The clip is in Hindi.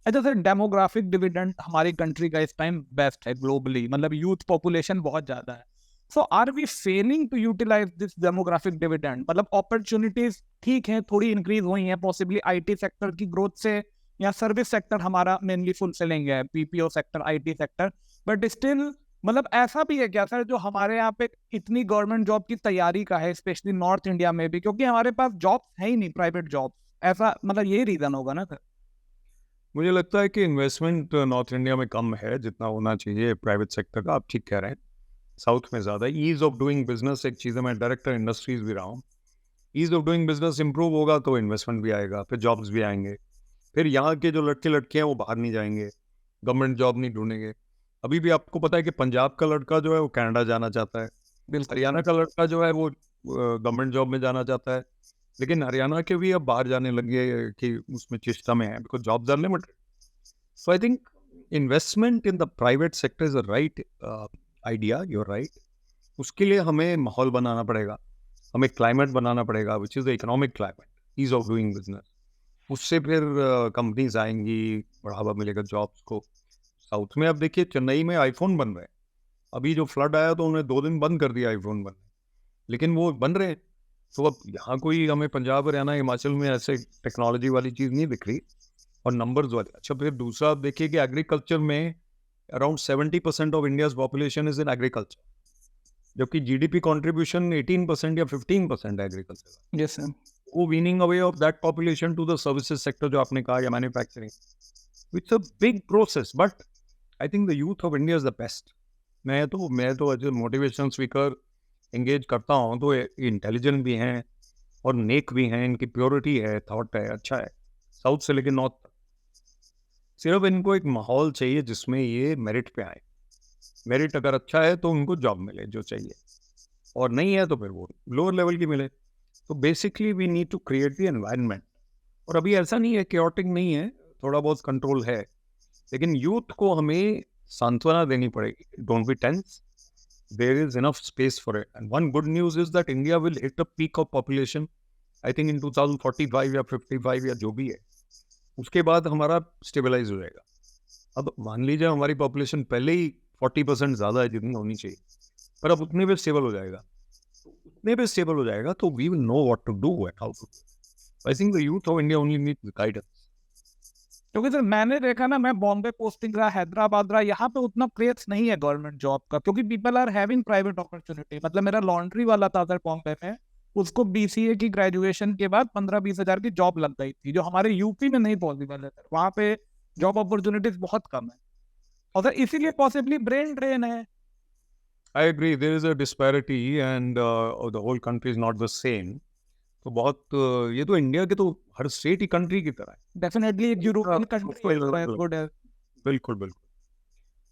अच्छा सर, डेमोग्राफिक डिविडेंड हमारी कंट्री का इस टाइम बेस्ट है ग्लोबली, मतलब यूथ पॉपुलेशन बहुत ज्यादा है. So are we failing to utilise this demographic dividend? मतलब अपॉर्चुनिटीज ठीक है, थोड़ी इंक्रीज हुई हैं पॉसिबली आईटी सेक्टर की ग्रोथ से, या सर्विस सेक्टर हमारा मेनली फुलफिलिंग है, BPO sector, IT sector, but still मतलब ऐसा भी है क्या सर जो हमारे यहाँ पे इतनी गवर्नमेंट जॉब की तैयारी का है, स्पेशली नॉर्थ इंडिया में भी, क्योंकि हमारे पास जॉब है ही नहीं, प्राइवेट जॉब. ऐसा मतलब यही रीजन होगा ना सर? मुझे लगता है कि इन्वेस्टमेंट नॉर्थ इंडिया में कम है जितना होना चाहिए प्राइवेट सेक्टर का. आप ठीक कह रहे हैं, साउथ में ज़्यादा है. ईज ऑफ डूइंग बिजनेस एक चीज़ है, मैं डायरेक्टर इंडस्ट्रीज भी रहा हूँ. Ease of doing business improve होगा तो इन्वेस्टमेंट भी आएगा, फिर जॉब्स भी आएंगे. फिर यहाँ के जो लड़के लड़कियाँ हैं वो बाहर नहीं जाएंगे, गवर्नमेंट जॉब नहीं ढूंढेंगे. अभी भी आपको पता है कि पंजाब का लड़का जो है वो कनाडा जाना चाहता है, बिल्कुल. हरियाणा का लड़का जो है वो गवर्नमेंट जॉब में जाना चाहता है. लेकिन हरियाणा के भी अब बाहर जाने लगे कि उसमें चेष्टा में है, because jobs are limited. So I think investment in the private sector is a right idea. You're right. उसके लिए हमें माहौल बनाना पड़ेगा, हमें क्लाइमेट बनाना पड़ेगा, which is the economic climate, ease of doing business. उससे फिर कंपनीज आएंगी, बढ़ावा मिलेगा जॉब्स को. साउथ में अब देखिए चेन्नई में आईफोन बन रहे हैं. अभी जो फ्लड आया तो उन्होंने 2 दिन बंद कर दिया आईफोन बनने, लेकिन वो बन रहे हैं. तो अब यहाँ कोई हमें पंजाब हरियाणा हिमाचल में ऐसे टेक्नोलॉजी वाली चीज़ नहीं दिख रही और नंबर्स वाले. अच्छा, फिर दूसरा आप देखिए कि एग्रीकल्चर में around 70% of India's population is in agriculture, जबकि जीडीपी कंट्रीब्यूशन 18% या 15% है एग्रीकल्चर का. Yes sir. वो weaning away of that population to the services sector जो आपने कहा, या manufacturing. It's a big process, but I think the youth of India is the best. मैं तो as a motivation speaker engage करता हूँ तो इंटेलिजेंट भी हैं और नेक भी हैं, इनकी प्योरिटी है, थॉट है, अच्छा है. साउथ से लेकिन नॉर्थ, सिर्फ इनको एक माहौल चाहिए जिसमें ये मेरिट पे आए. मेरिट अगर अच्छा है तो उनको जॉब मिले जो चाहिए, और नहीं है तो फिर वो लोअर लेवल की मिले. तो basically we need to create the environment. और अभी ऐसा नहीं है, केओटिक नहीं है, थोड़ा बहुत कंट्रोल है, लेकिन यूथ को हमें सांत्वना देनी पड़ेगी. Don't be tense, there is enough space for it. And one good news is that India will hit a peak of population, I think in 2045 या 55 या जो भी है. उसके बाद हमारा स्टेबलाइज हो जाएगा. अब मान लीजिए हमारी पॉपुलेशन पहले ही 40% ज़्यादा है जितनी होनी चाहिए, पर अब उतने पे स्टेबल हो जाएगा. उतने पे स्टेबल हो जाएगा तो we will know what to do and how to. I think the youth of India only need guidance. क्योंकि सर मैंने देखा ना, मैं बॉम्बे पोस्टिंग रहा, हैदराबाद रहा, यहाँ पे उतना क्रेज नहीं है गवर्नमेंट जॉब का, क्योंकि people are having private opportunity. मतलब मेरा लॉन्ड्री वाला था सर बॉम्बे में, उसको बीसीए की ग्रेजुएशन के बाद 15-20 हजार की जॉब लग गई थी, जो हमारे यूपी में नहीं पॉसिबल है सर. वहाँ पे जॉब अपॉर्चुनिटीज बहुत कम है, और सर इसीलिए पॉसिबली ब्रेन ड्रेन है. I agree, there is a disparity and the whole country is not the same. तो बहुत ये तो इंडिया के तो हर स्टेट ही कंट्री की तरह है. डेफिनेटली यूरोपियन कंट्री बिल्कुल बिल्कुल.